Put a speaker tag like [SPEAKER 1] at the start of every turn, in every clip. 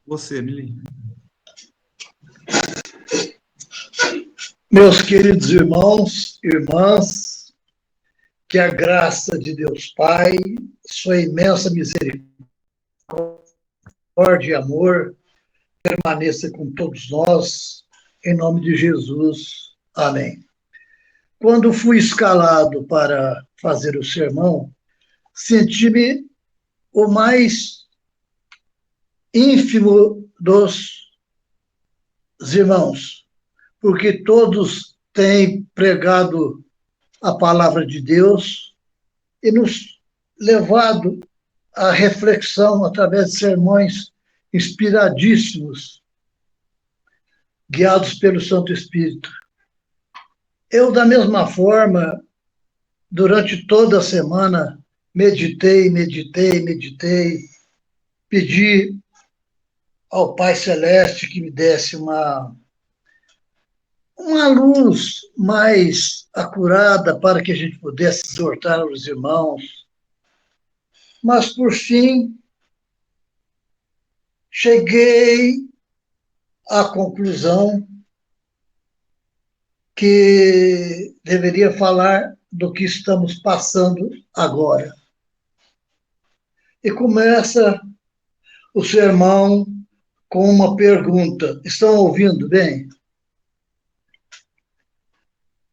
[SPEAKER 1] Você, Emily.
[SPEAKER 2] Meus queridos irmãos, irmãs, que a graça de Deus Pai, sua imensa misericórdia e amor permaneça com todos nós, em nome de Jesus. Amém. Quando fui escalado para fazer o sermão, senti-me o mais ínfimo dos irmãos, porque todos têm pregado a palavra de Deus e nos levado à reflexão através de sermões inspiradíssimos, guiados pelo Santo Espírito. Eu, da mesma forma, durante toda a semana, meditei, pedi ao Pai Celeste que me desse uma luz mais acurada para que a gente pudesse exortar os irmãos. Mas, por fim, cheguei à conclusão que deveria falar do que estamos passando agora. E começa o sermão com uma pergunta. Estão ouvindo bem?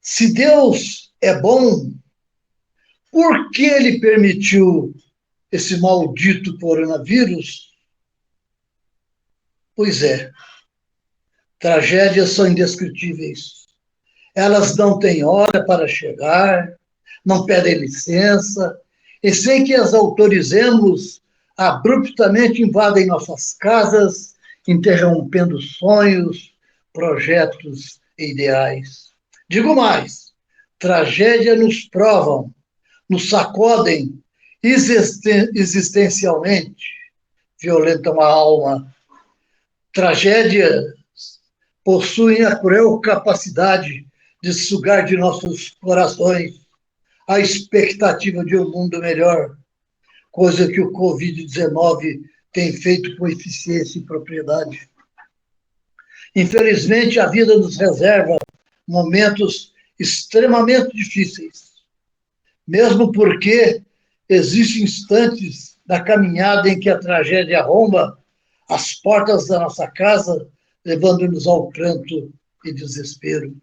[SPEAKER 2] Se Deus é bom, por que ele permitiu esse maldito coronavírus? Pois é, tragédias são indescritíveis. Elas não têm hora para chegar, não pedem licença, e sem que as autorizemos, abruptamente invadem nossas casas, interrompendo sonhos, projetos e ideais. Digo mais, tragédia nos provam, nos sacodem existencialmente, violentam a alma. Tragédias possuem a cruel capacidade de sugar de nossos corações a expectativa de um mundo melhor, coisa que o Covid-19 tem feito com eficiência e propriedade. Infelizmente, a vida nos reserva momentos extremamente difíceis, mesmo porque existem instantes da caminhada em que a tragédia arromba as portas da nossa casa, levando-nos ao pranto e desespero.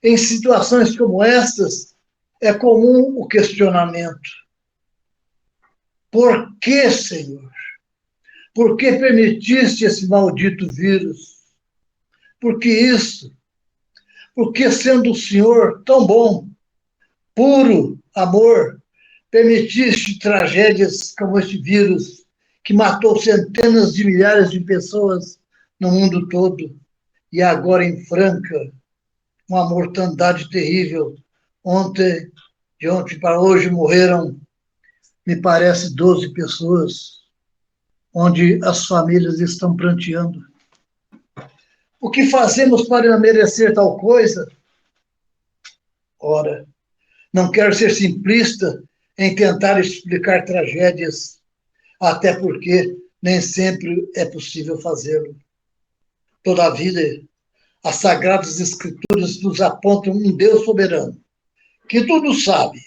[SPEAKER 2] Em situações como estas, é comum o questionamento: por que, Senhor? Por que permitiste esse maldito vírus? Por que isso? Por que, sendo o Senhor tão bom, puro amor, permitiste tragédias como este vírus, que matou centenas de milhares de pessoas no mundo todo, e agora em Franca, uma mortandade terrível? De ontem para hoje morreram, me parece, 12 pessoas, onde as famílias estão pranteando. O que fazemos para merecer tal coisa? Ora, não quero ser simplista em tentar explicar tragédias, até porque nem sempre é possível fazê-lo. Todavia, as Sagradas Escrituras nos apontam um Deus soberano, que tudo sabe,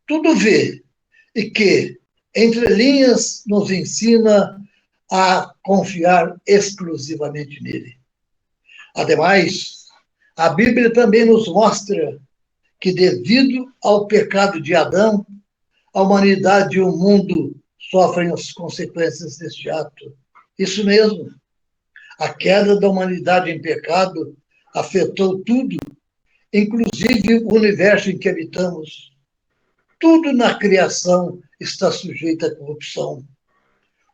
[SPEAKER 2] tudo vê, e que, entre linhas, nos ensina a confiar exclusivamente nele. Ademais, a Bíblia também nos mostra que, devido ao pecado de Adão, a humanidade e o mundo sofrem as consequências deste ato. Isso mesmo. A queda da humanidade em pecado afetou tudo, inclusive o universo em que habitamos. Tudo na criação está sujeito à corrupção.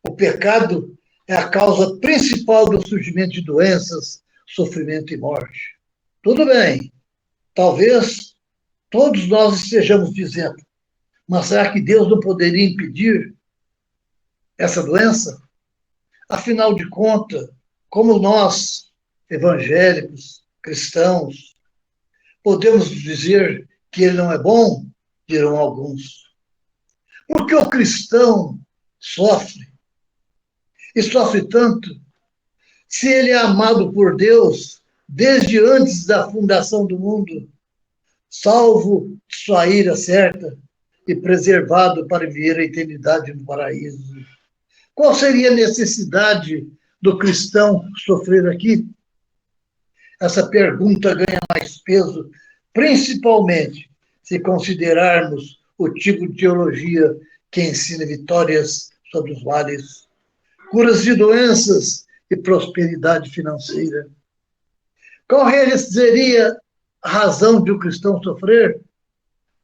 [SPEAKER 2] O pecado é a causa principal do surgimento de doenças, sofrimento e morte. Tudo bem, talvez todos nós estejamos dizendo, mas será que Deus não poderia impedir essa doença? Afinal de contas, como nós, evangélicos, cristãos, podemos dizer que ele não é bom? Dirão alguns. Porque o cristão sofre, e sofre tanto Se ele é amado por Deus desde antes da fundação do mundo, salvo de sua ira certa e preservado para viver a eternidade no paraíso, qual seria a necessidade do cristão sofrer aqui? Essa pergunta ganha mais peso, principalmente se considerarmos o tipo de teologia que ensina vitórias sobre os males, curas de doenças e prosperidade financeira. Qual seria a razão de um cristão sofrer?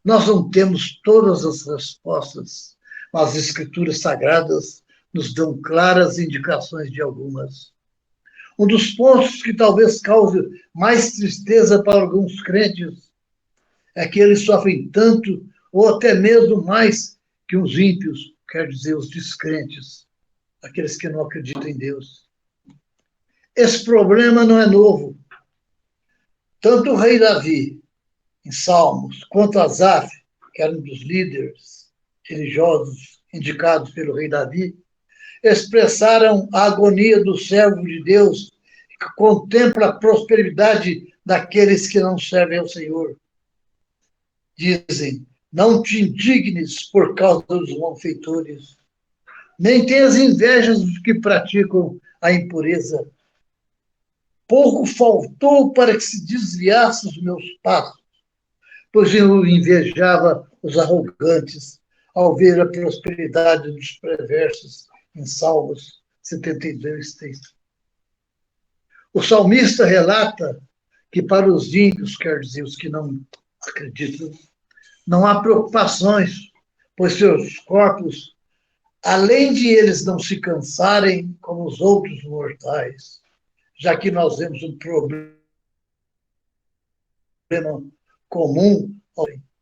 [SPEAKER 2] Nós não temos todas as respostas, mas as Escrituras Sagradas nos dão claras indicações de algumas. Um dos pontos que talvez cause mais tristeza para alguns crentes é que eles sofrem tanto ou até mesmo mais que os ímpios, quer dizer, os descrentes, aqueles que não acreditam em Deus. Esse problema não é novo. Tanto o rei Davi, em Salmos, quanto Asaf, que era um dos líderes religiosos indicados pelo rei Davi, expressaram a agonia do servo de Deus que contempla a prosperidade daqueles que não servem ao Senhor. Dizem, não te indignes por causa dos malfeitores, nem tenhas invejas dos que praticam a impureza. Pouco faltou para que se desviasse os meus passos, pois eu invejava os arrogantes ao ver a prosperidade dos perversos, em Salmos 72, 3. O salmista relata que para os ímpios, quer dizer, os que não acreditam, não há preocupações, pois seus corpos, além de eles não se cansarem como os outros mortais, já que nós vemos um problema comum,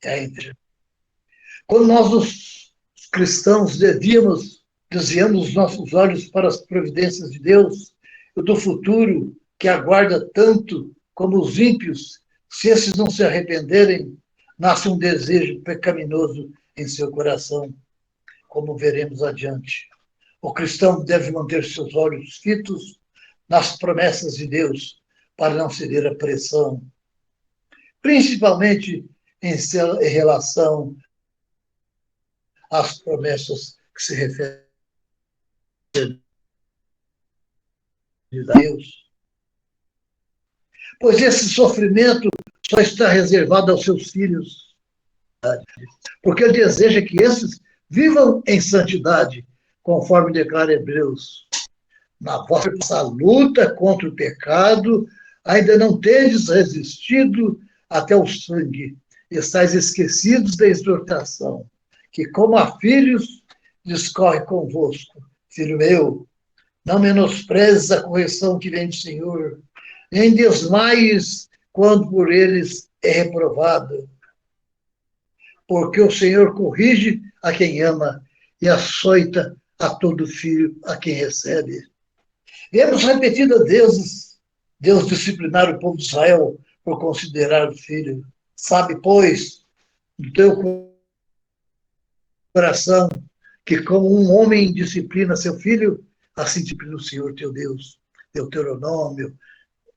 [SPEAKER 2] é a inveja. Quando nós, os cristãos, desviamos os nossos olhos para as providências de Deus e do futuro que aguarda tanto como os ímpios, se esses não se arrependerem, nasce um desejo pecaminoso em seu coração, como veremos adiante. O cristão deve manter seus olhos fitos nas promessas de Deus para não ceder à pressão, principalmente em relação às promessas que se referem a Deus. Pois esse sofrimento só está reservado aos seus filhos, porque ele deseja que esses vivam em santidade, conforme declara Hebreus. Na vossa luta contra o pecado, ainda não tendes resistido até o sangue, estáis esquecidos da exortação, que como a filhos discorre convosco. Filho meu, não menosprezes a correção que vem do Senhor, nem desmaies quando por eles é reprovado. Porque o Senhor corrige a quem ama e açoita a todo filho a quem recebe. Vemos repetidas vezes Deus disciplinar o povo de Israel por considerar o filho. Sabe, pois, no teu coração, que como um homem disciplina seu filho, assim disciplina o Senhor teu Deus. Deuteronômio,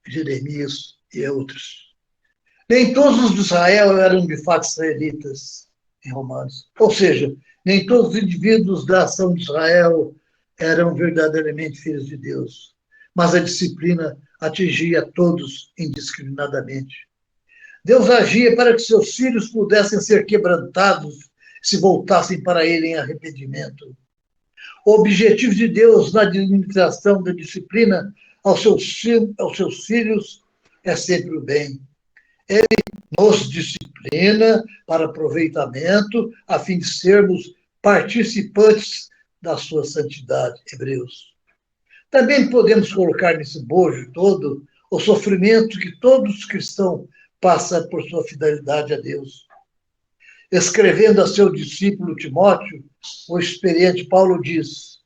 [SPEAKER 2] Jeremias e outros. Nem todos os de Israel eram de fato israelitas, em Romanos. Ou seja, nem todos os indivíduos da ação de Israel eram verdadeiramente filhos de Deus. Mas a disciplina atingia todos indiscriminadamente. Deus agia para que seus filhos pudessem ser quebrantados se voltassem para ele em arrependimento. O objetivo de Deus na administração da disciplina aos seus filhos é sempre o bem. Ele nos disciplina para aproveitamento, a fim de sermos participantes da sua santidade. Hebreus. Também podemos colocar nesse bojo todo o sofrimento que todos os cristãos passam por sua fidelidade a Deus. Escrevendo a seu discípulo Timóteo, o experiente Paulo diz: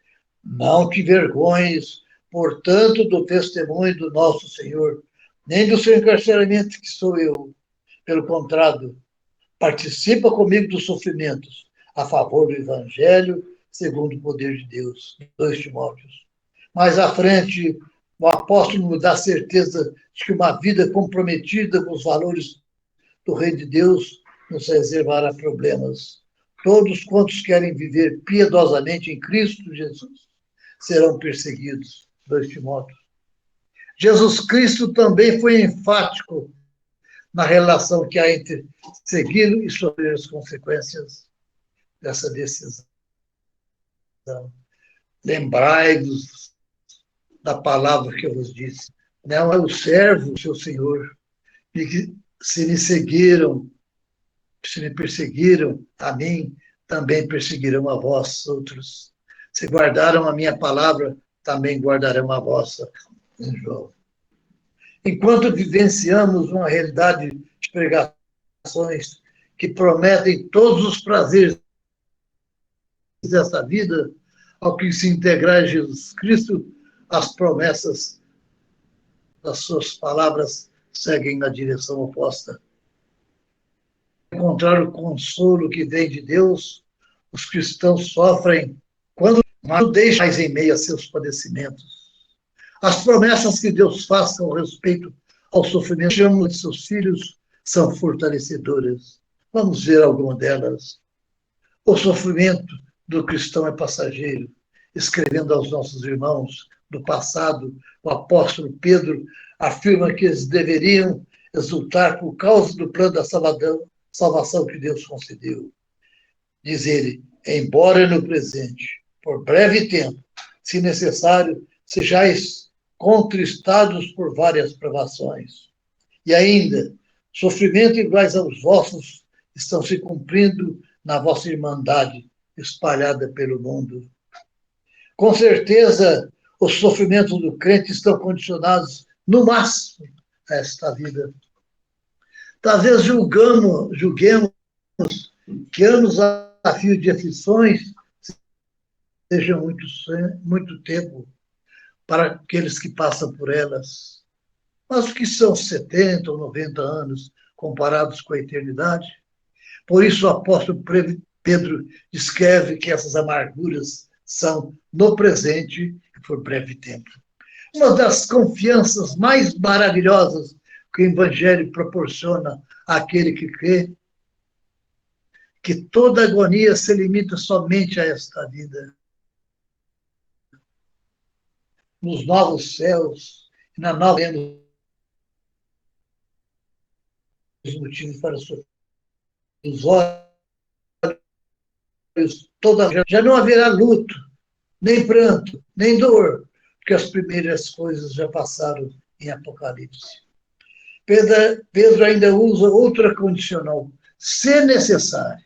[SPEAKER 2] não te envergonhes, portanto, do testemunho do nosso Senhor, nem do seu encarceramento, que sou eu. Pelo contrário, participa comigo dos sofrimentos, a favor do Evangelho, segundo o poder de Deus. 2 Timóteos. Mais à frente, O apóstolo nos dá certeza de que uma vida comprometida com os valores do Reino de Deus nos reservará problemas. Todos quantos querem viver piedosamente em Cristo Jesus serão perseguidos. 2 Timóteo. Jesus Cristo também foi enfático na relação que há entre segui-lo e sofrer as consequências dessa decisão. Lembrai-vos da palavra que eu vos disse. Não é o servo, seu Senhor, e que se me perseguiram a mim, também perseguirão a vós outros. Se guardaram a minha palavra, também guardarão a vossa. Em João. Enquanto vivenciamos uma realidade de pregações que prometem todos os prazeres dessa vida, ao que se integrar em Jesus Cristo, as promessas das suas palavras seguem na direção oposta. Encontrar o consolo que vem de Deus, os cristãos sofrem quando não deixam mais em meio a seus padecimentos. As promessas que Deus faz com respeito ao sofrimento de seus filhos são fortalecedoras. Vamos ver alguma delas. O sofrimento do cristão é passageiro. Escrevendo aos nossos irmãos do passado, o apóstolo Pedro afirma que eles deveriam exultar por causa do plano da salvação que Deus concedeu. Diz ele, embora no presente, por breve tempo, se necessário, sejais contristados por várias provações. E ainda, sofrimento iguais aos vossos estão se cumprindo na vossa irmandade espalhada pelo mundo. Com certeza, os sofrimentos do crente estão condicionados, no máximo, a esta vida. Talvez julguemos que anos a fio de aflições sejam muito tempo para aqueles que passam por elas. Mas o que são 70 ou 90 anos comparados com a eternidade? Por isso o apóstolo Pedro descreve que essas amarguras são no presente e por breve tempo. Uma das confianças mais maravilhosas que o Evangelho proporciona àquele que crê, que toda agonia se limita somente a esta vida. Nos novos céus e na nova os motivos para sofrer. Os olhos, já não haverá luto, nem pranto, nem dor, porque as primeiras coisas já passaram em Apocalipse. Pedro ainda usa outra condicional, se necessário.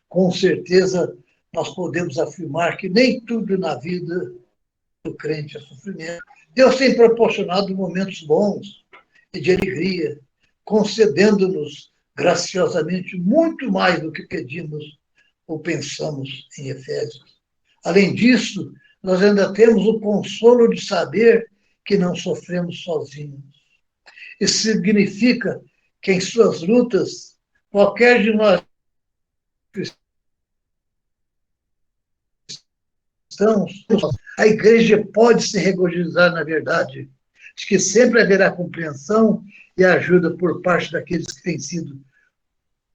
[SPEAKER 2] Com certeza, nós podemos afirmar que nem tudo na vida do crente é sofrimento. Deus tem proporcionado momentos bons e de alegria, concedendo-nos graciosamente muito mais do que pedimos ou pensamos em Efésios. Além disso, nós ainda temos o consolo de saber que não sofremos sozinhos. Isso significa que em suas lutas, qualquer de nós cristãos, a igreja pode se regozijar na verdade, de que sempre haverá compreensão e ajuda por parte daqueles que têm sido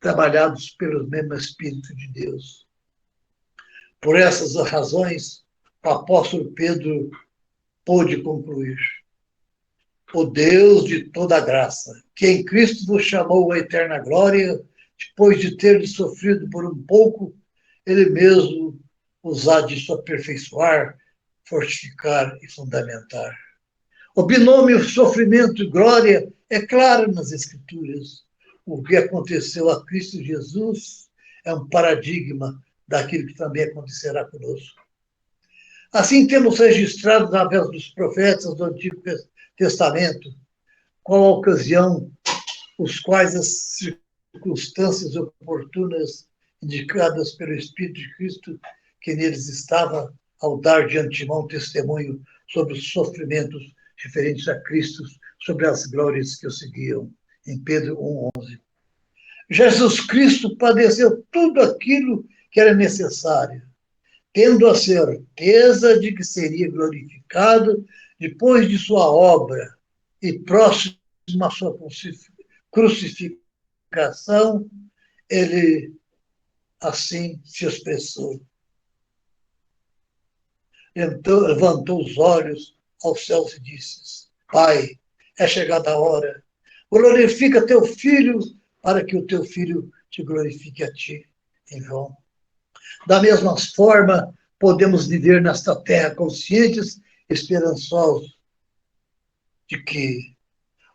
[SPEAKER 2] trabalhados pelo mesmo Espírito de Deus. Por essas razões, o apóstolo Pedro pôde concluir: o Deus de toda graça, que em Cristo vos chamou à eterna glória, depois de ter sofrido por um pouco, ele mesmo os há de aperfeiçoar, fortificar e fundamentar. O binômio sofrimento e glória é claro nas Escrituras. O que aconteceu a Cristo Jesus é um paradigma daquilo que também acontecerá conosco. Assim temos registrado através dos profetas do Antigo Testamento, qual a ocasião, os quais as circunstâncias oportunas indicadas pelo Espírito de Cristo que neles estava, ao dar de antemão testemunho sobre os sofrimentos referentes a Cristo, sobre as glórias que o seguiam, em Pedro 1:11. Jesus Cristo padeceu tudo aquilo que era necessário, tendo a certeza de que seria glorificado depois de sua obra e próximo à sua crucificação, ele assim se expressou. Então, levantou os olhos aos céus e disse: Pai, é chegada a hora. Glorifica teu filho, para que o teu filho te glorifique a ti em vão. Da mesma forma, podemos viver nesta terra conscientes, esperançosos de que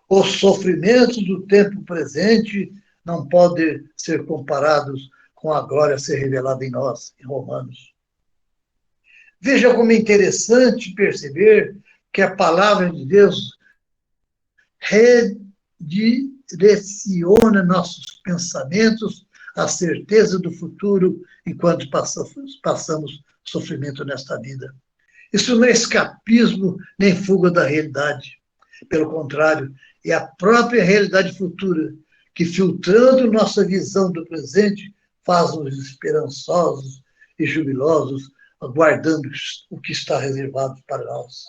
[SPEAKER 2] os sofrimentos do tempo presente não podem ser comparados com a glória a ser revelada em nós, em Romanos. Veja como é interessante perceber que a palavra de Deus redireciona nossos pensamentos à certeza do futuro enquanto passamos sofrimento nesta vida. Isso não é escapismo nem fuga da realidade. Pelo contrário, é a própria realidade futura que, filtrando nossa visão do presente, faz-nos esperançosos e jubilosos, aguardando o que está reservado para nós.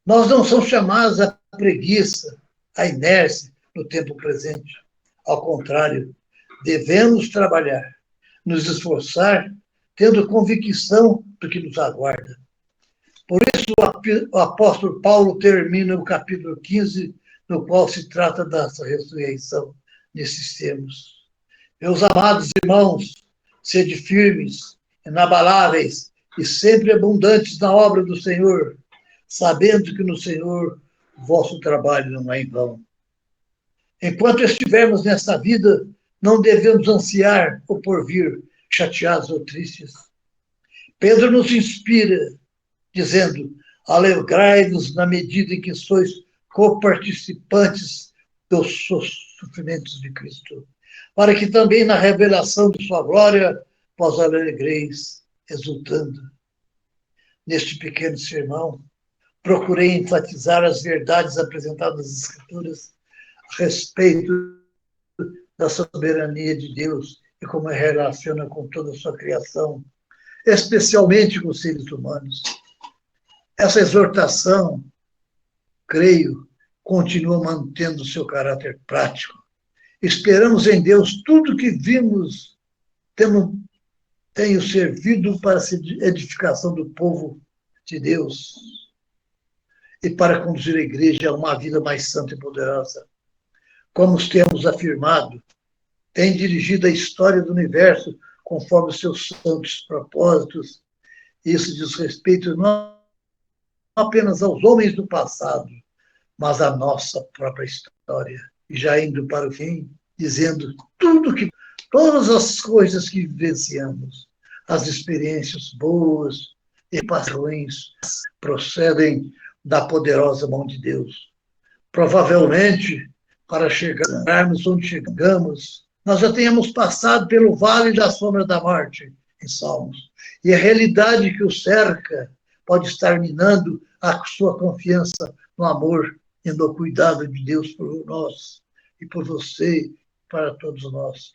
[SPEAKER 2] Nós não somos chamados à preguiça, à inércia no tempo presente. Ao contrário, devemos trabalhar, nos esforçar, tendo convicção do que nos aguarda. Por isso, o apóstolo Paulo termina o capítulo 15, no qual se trata da ressurreição, nesses termos. Meus amados irmãos, sede firmes, inabaláveis e sempre abundantes na obra do Senhor, sabendo que no Senhor vosso trabalho não é em vão. Enquanto estivermos nesta vida, não devemos ansiar o porvir, chateados ou tristes. Pedro nos inspira, dizendo: alegrai-vos na medida em que sois coparticipantes dos sofrimentos de Cristo, para que também na revelação de sua glória vos alegreis, exultando. Neste pequeno sermão, procurei enfatizar as verdades apresentadas nas Escrituras a respeito da soberania de Deus e como relaciona com toda a sua criação, especialmente com os seres humanos. Essa exortação, creio, continua mantendo seu caráter prático. Esperamos em Deus tudo que vimos tenha servido para a edificação do povo de Deus e para conduzir a igreja a uma vida mais santa e poderosa. Como temos afirmado, tem dirigido a história do universo conforme os seus santos propósitos. Isso diz respeito não apenas aos homens do passado, mas à nossa própria história. E já indo para o fim, dizendo todas as coisas que vivenciamos, as experiências boas e ruins, procedem da poderosa mão de Deus. Provavelmente, para chegarmos onde chegamos, nós já tenhamos passado pelo vale da sombra da morte, em Salmos. E a realidade que o cerca pode estar minando a sua confiança no amor e no cuidado de Deus por nós e por você, para todos nós.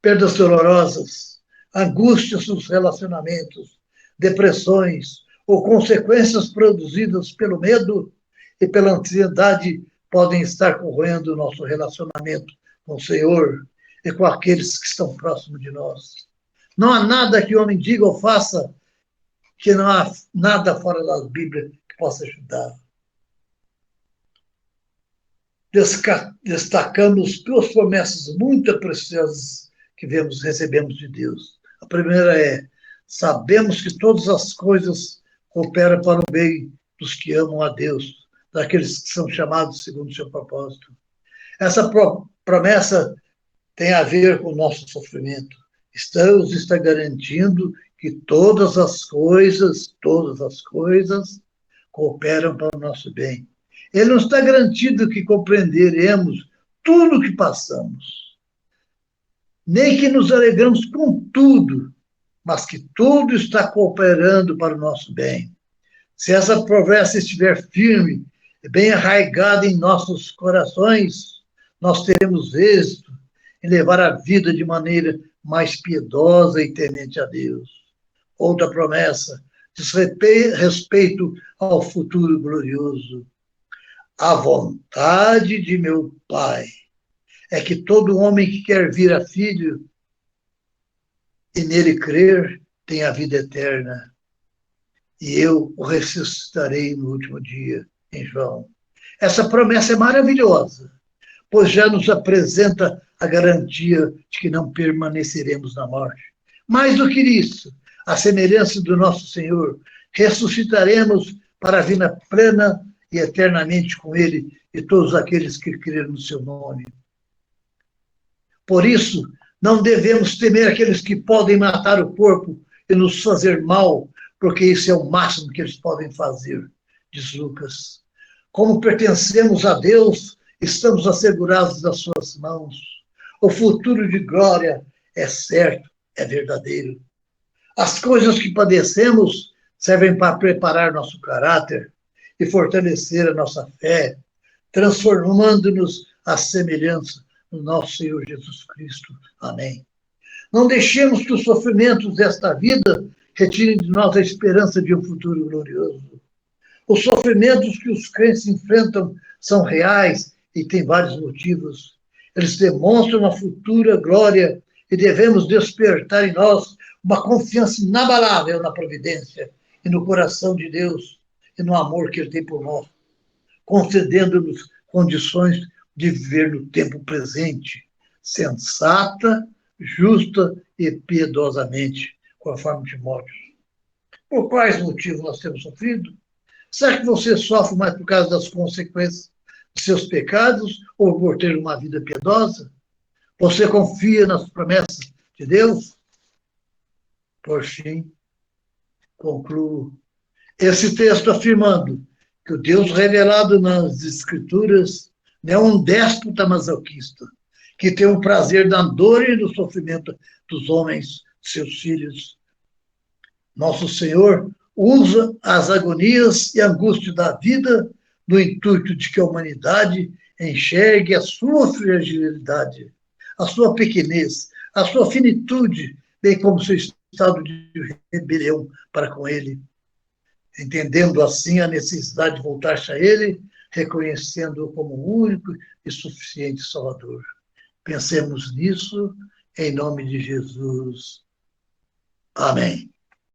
[SPEAKER 2] Perdas dolorosas, angústias nos relacionamentos, depressões ou consequências produzidas pelo medo e pela ansiedade podem estar corroendo o nosso relacionamento com o Senhor e com aqueles que estão próximos de nós. Não há nada que o homem diga ou faça que não há nada fora da Bíblia que possa ajudar. Destacamos duas promessas muito preciosas que recebemos de Deus. A primeira é: sabemos que todas as coisas cooperam para o bem dos que amam a Deus, daqueles que são chamados segundo o seu propósito. Essa promessa tem a ver com o nosso sofrimento. Deus está garantindo que todas as coisas cooperam para o nosso bem. Ele não está garantindo que compreenderemos tudo o que passamos, nem que nos alegramos com tudo, mas que tudo está cooperando para o nosso bem. Se essa promessa estiver firme e bem arraigada em nossos corações, nós teremos êxito em levar a vida de maneira mais piedosa e temente a Deus. Outra promessa: respeito ao futuro glorioso. A vontade de meu Pai é que todo homem que quer vir a filho e nele crer tenha a vida eterna. E eu o ressuscitarei no último dia, em João. Essa promessa é maravilhosa, pois já nos apresenta a garantia de que não permaneceremos na morte. Mais do que isso, a semelhança do nosso Senhor, ressuscitaremos para a vida plena e eternamente com Ele e todos aqueles que creram no seu nome. Por isso, não devemos temer aqueles que podem matar o corpo e nos fazer mal, porque isso é o máximo que eles podem fazer, diz Lucas. Como pertencemos a Deus, estamos assegurados das suas mãos. O futuro de glória é certo, é verdadeiro. As coisas que padecemos servem para preparar nosso caráter e fortalecer a nossa fé, transformando-nos à semelhança do nosso Senhor Jesus Cristo. Amém. Não deixemos que os sofrimentos desta vida retirem de nós a esperança de um futuro glorioso. Os sofrimentos que os crentes enfrentam são reais e têm vários motivos. Eles demonstram a futura glória e devemos despertar em nós uma confiança inabalável na providência e no coração de Deus e no amor que Ele tem por nós, concedendo-nos condições de viver no tempo presente, sensata, justa e piedosamente, conforme Timóteo. Por quais motivos nós temos sofrido? Será que você sofre mais por causa das consequências de seus pecados ou por ter uma vida piedosa? Você confia nas promessas de Deus? Por fim, concluo esse texto afirmando que o Deus revelado nas Escrituras não é um déspota masoquista, que tem o prazer da dor e do sofrimento dos homens, seus filhos. Nosso Senhor usa as agonias e angústias da vida no intuito de que a humanidade enxergue a sua fragilidade, a sua pequenez, a sua finitude, bem como seu estado de rebelião para com Ele, entendendo assim a necessidade de voltar-se a Ele, reconhecendo-o como o único e suficiente Salvador. Pensemos nisso, em nome de Jesus. Amém.